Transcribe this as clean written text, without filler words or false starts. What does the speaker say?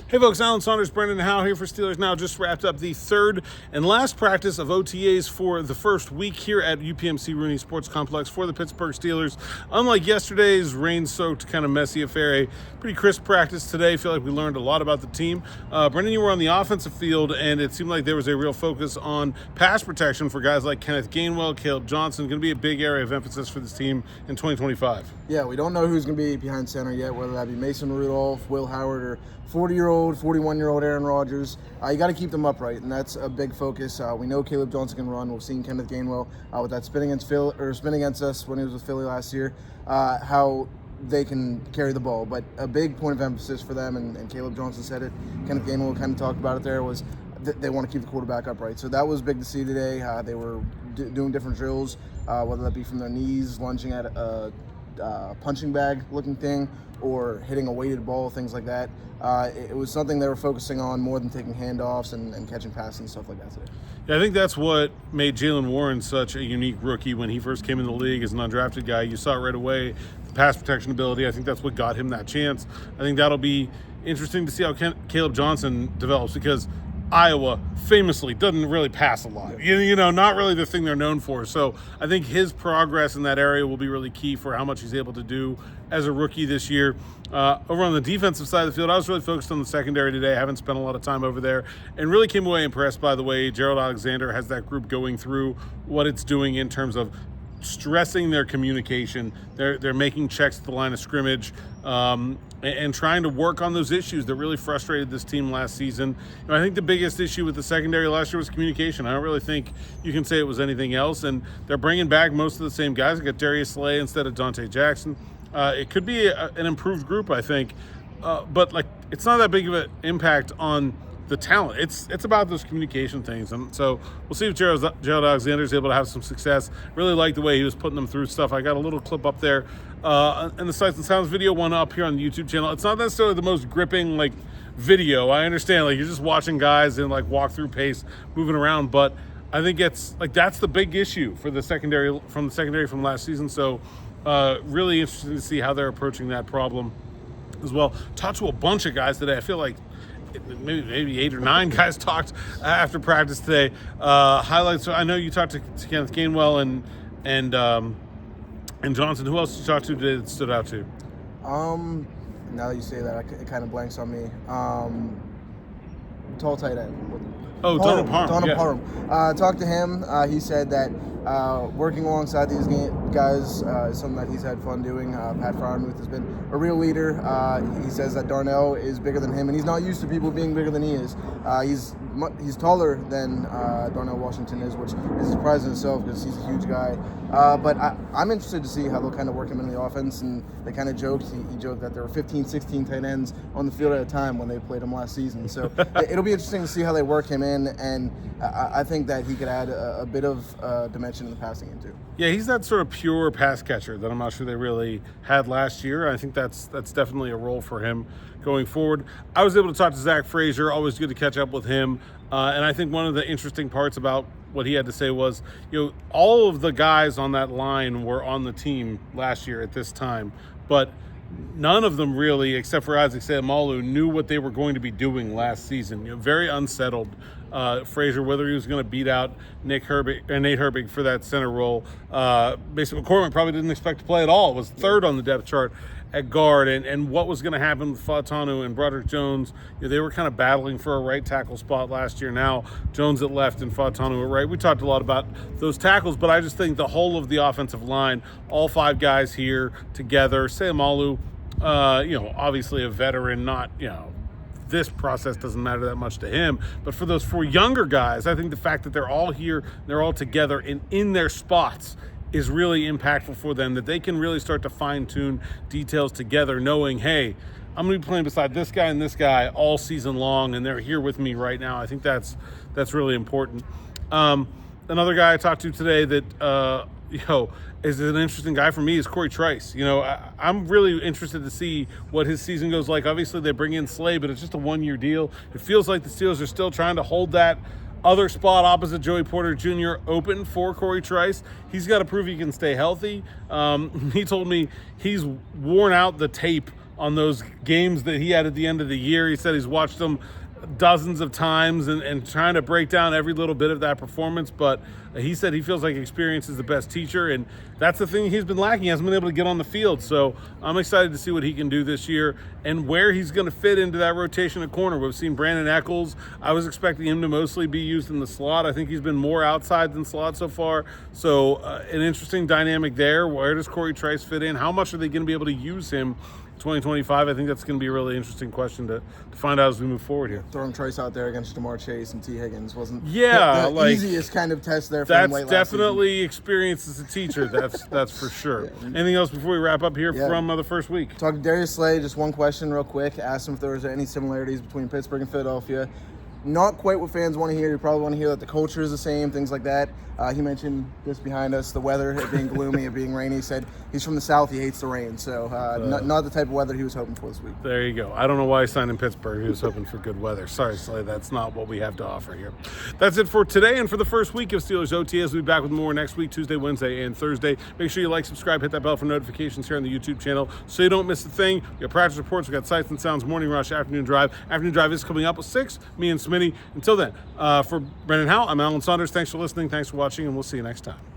Hey folks, Alan Saunders, Brendan Howe here for Steelers Now. Just wrapped up the third and last practice of OTAs for the first week here at UPMC Rooney Sports Complex for the Pittsburgh Steelers. Unlike yesterday's rain-soaked, kind of messy affair, a pretty crisp practice today. I feel like we learned a lot about the team. Brendan, you were on the offensive field, and it seemed like there was a real focus on pass protection for guys like Kenneth Gainwell, Caleb Johnson. Going to be a big area of emphasis for this team in 2025. Yeah, we don't know who's going to be behind center yet, whether that be Mason Rudolph, Will Howard, or 40-year-old, 41-year-old Aaron Rodgers. You got to keep them upright, and that's a big focus. We know Caleb Johnson can run. We've seen Kenneth Gainwell with that spin against us when he was with Philly last year, how they can carry the ball. But a big point of emphasis for them, and Caleb Johnson said it, Kenneth Gainwell kind of talked about it there, was they want to keep the quarterback upright. So that was big to see today. They were doing different drills, whether that be from their knees, lunging at a punching bag looking thing, or hitting a weighted ball, things like that. It was something they were focusing on more than taking handoffs and catching passes and stuff like that today. Yeah, I think that's what made Jalen Warren such a unique rookie when he first came in the league as an undrafted guy. You saw it right away, the pass protection ability. I think that's what got him that chance. I think that'll be interesting to see how Caleb Johnson develops, because Iowa famously doesn't really pass a lot. You know, not really the thing they're known for. So I think his progress in that area will be really key for how much he's able to do as a rookie this year. Over on the defensive side of the field, I was really focused on the secondary today. I haven't spent a lot of time over there, and really came away impressed by the way Gerald Alexander has that group going through what it's doing in terms of stressing their communication. They're making checks at the line of scrimmage, and trying to work on those issues that really frustrated this team last season. You know, I think the biggest issue with the secondary last year was communication. I don't really think you can say it was anything else, and they're bringing back most of the same guys. They got Darius Slay instead of Dante Jackson. It could be an improved group, I think, but like it's not that big of an impact on the talent. It's about those communication things, and so we'll see if Gerald Alexander is able to have some success. Really like the way he was putting them through stuff. I got a little clip up there, and the Sights and Sounds video one up here on the YouTube channel. It's not necessarily the most gripping like video. I understand, like you're just watching guys in like walk through pace moving around, but I think it's like that's the big issue for the secondary from last season. So really interesting to see how they're approaching that problem as well. Talked to a bunch of guys today. I feel like maybe 8 or 9 guys talked after practice today. Highlights. I know you talked to Kenneth Gainwell and Johnson. Who else did you talk to today that stood out to you? Now that you say that, it kind of blanks on me. Tall tight end. Oh, Donald Parham. Talked to him. He said that working alongside these guys is something that he's had fun doing. Pat Fryermuth has been a real leader. He says that Darnell is bigger than him, and he's not used to people being bigger than he is. He's taller than Darnell Washington is, which is surprising in itself because he's a huge guy. But I'm interested to see how they'll kind of work him in the offense, and they kind of joked. He joked that there were 15, 16 tight ends on the field at a time when they played him last season. So it'll be interesting to see how they work him in, and I think that he could add a bit of dimension in the passing game too. Yeah, he's that sort of pure pass catcher that I'm not sure they really had last year. I think that's definitely a role for him going forward. I was able to talk to Zach Frazier. Always good to catch up with him. And I think one of the interesting parts about what he had to say was, you know, all of the guys on that line were on the team last year at this time, but none of them really, except for Isaac Seumalo, knew what they were going to be doing last season. You know, very unsettled. Frazier, whether he was going to beat out Nate Herbig for that center role. Basically, McCormick probably didn't expect to play at all. It was third on the depth chart at guard, and what was going to happen with Fautanu and Broderick Jones. You know, they were kind of battling for a right tackle spot last year. Now Jones at left and Fautanu at right. We talked a lot about those tackles, but I just think the whole of the offensive line, all 5 guys here together. Seumalo, you know, obviously a veteran, not, you know, this process doesn't matter that much to him. But for those 4 younger guys, I think the fact that they're all here, they're all together and in their spots is really impactful for them, that they can really start to fine-tune details together, knowing, hey, I'm going to be playing beside this guy and this guy all season long, and they're here with me right now. I think that's really important. Another guy I talked to today that is an interesting guy for me is Corey Trice. You know, I'm really interested to see what his season goes like. Obviously, they bring in Slay, but it's just a 1-year deal. It feels like the Steelers are still trying to hold that other spot opposite Joey Porter Jr. open for Corey Trice. He's got to prove he can stay healthy. He told me he's worn out the tape on those games that he had at the end of the year. He said he's watched them dozens of times and trying to break down every little bit of that performance, but he said he feels like experience is the best teacher, and that's the thing he's been lacking. He hasn't been able to get on the field, so I'm excited to see what he can do this year and where he's going to fit into that rotation at corner. We've seen Brandon Eccles. I was expecting him to mostly be used in the slot. I think he's been more outside than slot so far, so an interesting dynamic there. Where does Corey Trice fit in? How much are they going to be able to use him 2025? I think that's going to be a really interesting question to find out as we move forward here. Throwing Trice out there against Jamar Chase and T. Higgins wasn't the easiest kind of test there for him late last season. That's definitely experience as a teacher. That's for sure. Yeah. Anything else before we wrap up here from the first week? Talk to Darius Slay, just one question real quick. Asked him if there was any similarities between Pittsburgh and Philadelphia. Not quite what fans want to hear. You probably want to hear that the culture is the same, things like that. He mentioned this behind us, the weather, it being gloomy, it being rainy. He said he's from the South, he hates the rain. So not the type of weather he was hoping for this week. There you go. I don't know why he signed in Pittsburgh. He was hoping for good weather. Sorry, Slay, that's not what we have to offer here. That's it for today and for the first week of Steelers OTAs. We'll be back with more next week, Tuesday, Wednesday, and Thursday. Make sure you like, subscribe, hit that bell for notifications here on the YouTube channel so you don't miss a thing. We got practice reports, we got Sights and Sounds, Morning Rush, Afternoon Drive. Afternoon Drive is coming up with 6, me and Smitty. Until then, for Brendan Howe, I'm Alan Saunders. Thanks for listening, thanks for watching, and we'll see you next time.